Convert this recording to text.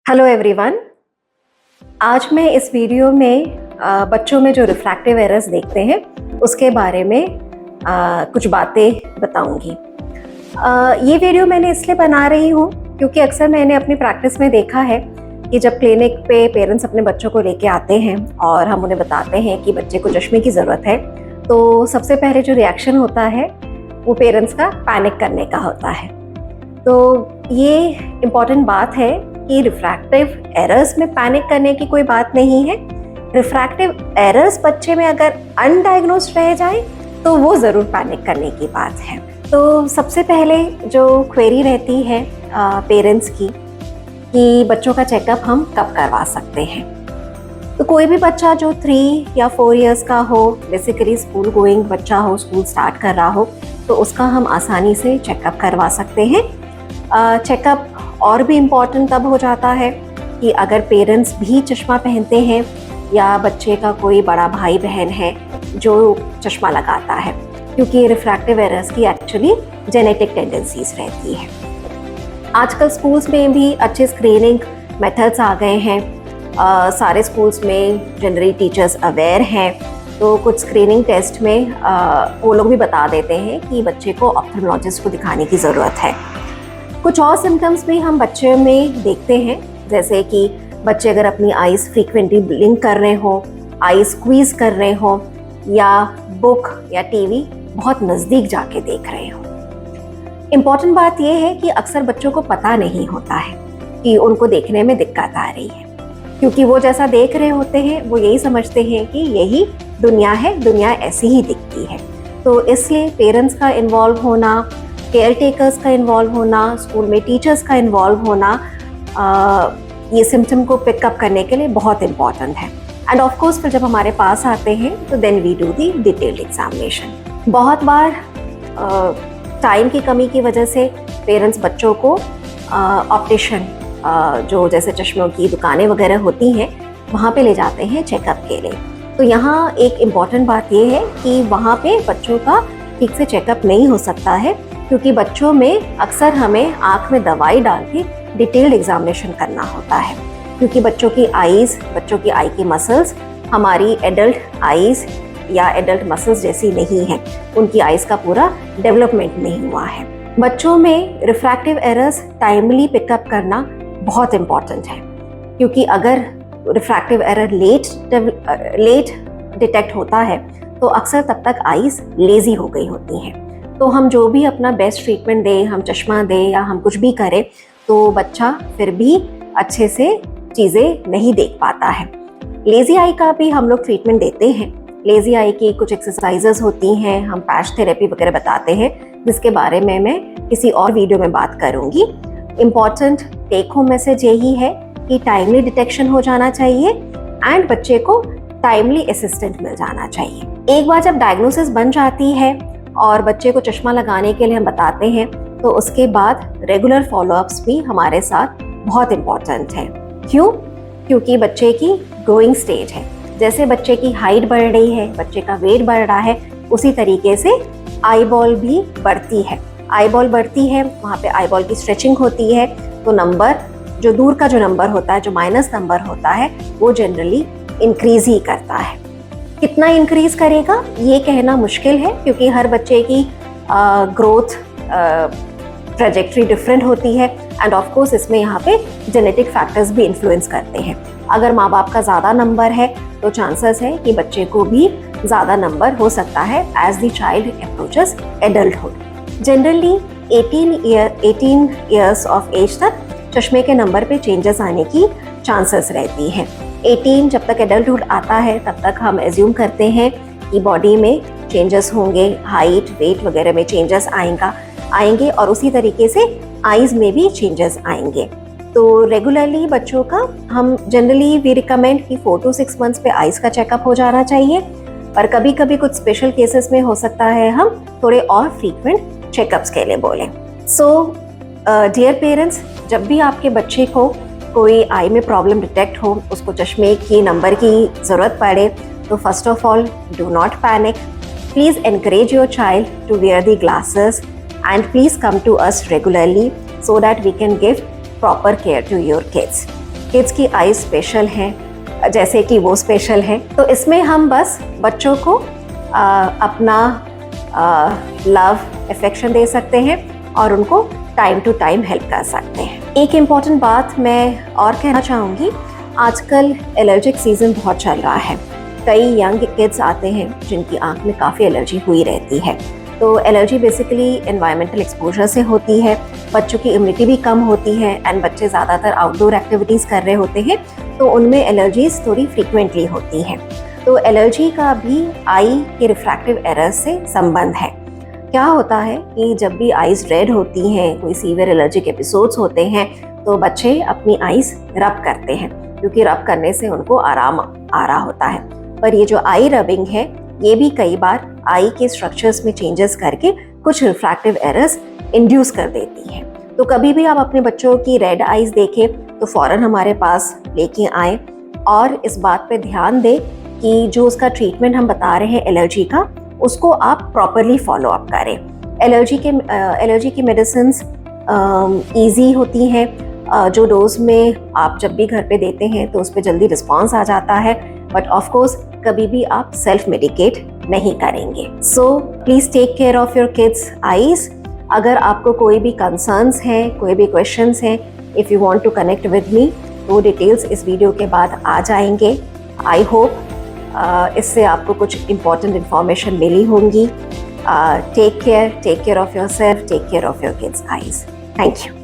Hello everyone. आज मैं इस वीडियो में बच्चों में जो रिफ्रैक्टिव एरर्स देखते हैं उसके बारे में कुछ बातें बताऊंगी। ये वीडियो मैंने इसलिए बना रही हूँ क्योंकि अक्सर मैंने अपनी प्रैक्टिस में देखा है कि जब क्लिनिक पे पेरेंट्स अपने बच्चों को लेके आते हैं और हम उन्हें बताते हैं कि बच्चे को चश्मे की ज़रूरत है, तो सबसे पहले जो रिएक्शन होता है वो पेरेंट्स का पैनिक करने का होता है। तो ये इम्पॉर्टेंट बात है कि रिफ्रैक्टिव एरर्स में पैनिक करने की कोई बात नहीं है। रिफ्रैक्टिव एरर्स बच्चे में अगर अनडायग्नोस्ड रह जाए तो वो ज़रूर पैनिक करने की बात है। तो सबसे पहले जो क्वेरी रहती है पेरेंट्स की कि बच्चों का चेकअप हम कब करवा सकते हैं। तो कोई भी बच्चा जो 3 या 4 इयर्स का हो, बेसिकली स्कूल गोइंग बच्चा हो, स्कूल स्टार्ट कर रहा हो, तो उसका हम आसानी से चेकअप करवा सकते हैं। चेकअप और भी इम्पॉर्टेंट तब हो जाता है कि अगर पेरेंट्स भी चश्मा पहनते हैं या बच्चे का कोई बड़ा भाई बहन है जो चश्मा लगाता है, क्योंकि रिफ्रैक्टिव एरर्स की एक्चुअली जेनेटिक टेंडेंसीज रहती है। आजकल स्कूल्स में भी अच्छे स्क्रीनिंग मेथड्स आ गए हैं। सारे स्कूल्स में जनरली टीचर्स अवेयर हैं, तो कुछ स्क्रीनिंग टेस्ट में वो लोग भी बता देते हैं कि बच्चे को ऑप्थेल्मोलॉजिस्ट को दिखाने की ज़रूरत है। कुछ और सिम्टम्स भी हम बच्चे में देखते हैं, जैसे कि बच्चे अगर अपनी आईज फ्रीक्वेंटली ब्लिंक कर रहे हो, आई स्क्वीज कर रहे हो, या बुक या टीवी बहुत नज़दीक जाके देख रहे हो। इम्पॉर्टेंट बात यह है कि अक्सर बच्चों को पता नहीं होता है कि उनको देखने में दिक्कत आ रही है, क्योंकि वो जैसा देख रहे होते हैं वो यही समझते हैं कि यही दुनिया है, दुनिया ऐसी ही दिखती है। तो इसलिए पेरेंट्स का इन्वॉल्व होना, केयर टेकर्स का इन्वॉल्व होना, स्कूल में टीचर्स का इन्वॉल्व होना ये सिम्टम को पिकअप करने के लिए बहुत इम्पॉर्टेंट है। एंड ऑफ कोर्स फिर जब हमारे पास आते हैं तो then we do the detailed examination. बहुत बार टाइम की कमी की वजह से पेरेंट्स बच्चों को ऑप्टिशियन जो जैसे चश्मों की दुकानें वगैरह होती हैं वहाँ पे ले जाते हैं चेकअप के लिए। तो यहाँ एक इम्पॉर्टेंट बात ये है कि वहाँ पे बच्चों का ठीक से चेकअप नहीं हो सकता है, क्योंकि बच्चों में अक्सर हमें आँख में दवाई डाल के डिटेल्ड एग्जामिनेशन करना होता है, क्योंकि बच्चों की आईज़, बच्चों की आई की मसल्स हमारी एडल्ट आईज़ या एडल्ट मसल्स जैसी नहीं है, उनकी आईज़ का पूरा डेवलपमेंट नहीं हुआ है। बच्चों में रिफ्रैक्टिव एरर्स टाइमली पिकअप करना बहुत इम्पॉर्टेंट है, क्योंकि अगर रिफ्रैक्टिव एरर लेट डिटेक्ट होता है तो अक्सर तब तक आईज़ लेज़ी हो गई होती हैं। तो हम जो भी अपना बेस्ट ट्रीटमेंट दें, हम चश्मा दें या हम कुछ भी करें, तो बच्चा फिर भी अच्छे से चीज़ें नहीं देख पाता है। लेज़ी आई का भी हम लोग ट्रीटमेंट देते हैं। लेज़ी आई की कुछ एक्सरसाइजेस होती हैं, हम पैच थेरेपी वगैरह बताते हैं, जिसके बारे में मैं किसी और वीडियो में बात करूँगी। इम्पॉर्टेंट टेक होम मैसेज यही है कि टाइमली डिटेक्शन हो जाना चाहिए एंड बच्चे को टाइमली असिस्टेंट मिल जाना चाहिए। एक बार जब डायग्नोसिस बन जाती है और बच्चे को चश्मा लगाने के लिए हम बताते हैं, तो उसके बाद रेगुलर फॉलोअप्स भी हमारे साथ बहुत इम्पॉर्टेंट है। क्यों? क्योंकि बच्चे की ग्रोइंग स्टेज है। जैसे बच्चे की हाइट बढ़ रही है, बच्चे का वेट बढ़ रहा है, उसी तरीके से आई बॉल भी बढ़ती है। आई बॉल बढ़ती है, वहाँ पे आई बॉल की स्ट्रेचिंग होती है, तो नंबर जो दूर का जो नंबर होता है, जो माइनस नंबर होता है, वो जनरली इंक्रीज ही करता है। कितना इंक्रीज करेगा ये कहना मुश्किल है, क्योंकि हर बच्चे की ग्रोथ ट्रेजेक्ट्री डिफरेंट होती है एंड ऑफ कोर्स इसमें यहाँ पे जेनेटिक फैक्टर्स भी इन्फ्लुएंस करते हैं। अगर माँ बाप का ज़्यादा नंबर है तो चांसेस है कि बच्चे को भी ज़्यादा नंबर हो सकता है as the child approaches adulthood. Generally 18 years of age तक चश्मे के नंबर पे चेंजेस आने की चांसेस रहती हैं। 18 जब तक एडल्टहुड आता है तब तक हम एज्यूम करते हैं कि बॉडी में चेंजेस होंगे, हाइट वेट वगैरह में चेंजेस आएंगे और उसी तरीके से आईज में भी चेंजेस आएंगे। तो रेगुलरली बच्चों का हम जनरली वी रिकमेंड कि 4 to 6 मंथ्स पे आईज का चेकअप हो जाना चाहिए, पर कभी कभी कुछ स्पेशल केसेस में हो सकता है हम थोड़े और फ्रीक्वेंट चेकअप्स के लिए बोलें। सो डियर पेरेंट्स, जब भी आपके बच्चे को कोई आई में प्रॉब्लम डिटेक्ट हो, उसको चश्मे की नंबर की ज़रूरत पड़े, तो first of all do not panic. Please encourage your child to wear the glasses and please come to us regularly so that we can give proper care to your kids. Kids की आई special हैं, जैसे कि वो special है। तो इसमें हम बस बच्चों को अपना लव अफेक्शन दे सकते हैं और उनको टाइम टू टाइम हेल्प कर सकते हैं। एक इम्पॉर्टेंट बात मैं और कहना चाहूँगी, आजकल एलर्जिक सीज़न बहुत चल रहा है। कई यंग किड्स आते हैं जिनकी आँख में काफ़ी एलर्जी हुई रहती है। तो एलर्जी बेसिकली एनवायरमेंटल एक्सपोजर से होती है, बच्चों की इम्यूनिटी भी कम होती है एंड बच्चे ज़्यादातर आउटडोर एक्टिविटीज़ कर रहे होते हैं, तो उनमें एलर्जीज थोड़ी फ्रीक्वेंटली होती हैं। तो एलर्जी का भी आई के रिफ्रैक्टिव एरर से संबंध है। क्या होता है कि जब भी आइज़ रेड होती हैं, कोई सीवियर एलर्जिक एपिसोड्स होते हैं, तो बच्चे अपनी आइज़ रब करते हैं, क्योंकि रब करने से उनको आराम आ रहा होता है। पर ये जो आई रबिंग है, ये भी कई बार आई के स्ट्रक्चर्स में चेंजेस करके कुछ रिफ्रैक्टिव एरर्स इंड्यूस कर देती है। तो कभी भी आप अपने बच्चों की रेड आइज़ देखें तो फ़ौरन हमारे पास लेके आएँ और इस बात पे ध्यान दें कि जो उसका ट्रीटमेंट हम बता रहे हैं एलर्जी का, उसको आप प्रॉपरली फॉलो अप करें। एलर्जी की मेडिसिन्स ईजी होती हैं, जो डोज में आप जब भी घर पे देते हैं तो उस पर जल्दी रिस्पॉन्स आ जाता है, बट ऑफ कोर्स कभी भी आप सेल्फ मेडिकेट नहीं करेंगे। So please take care of your kids eyes. अगर आपको कोई भी कंसर्न्स हैं, कोई भी क्वेश्चंस हैं, if you want to connect with me, वो डिटेल्स इस वीडियो के बाद आ जाएंगे। आई होप इससे आपको कुछ इम्पॉर्टेंट इन्फॉर्मेशन मिली होंगी। Take care of yourself, take care of your kids eyes. Thank you.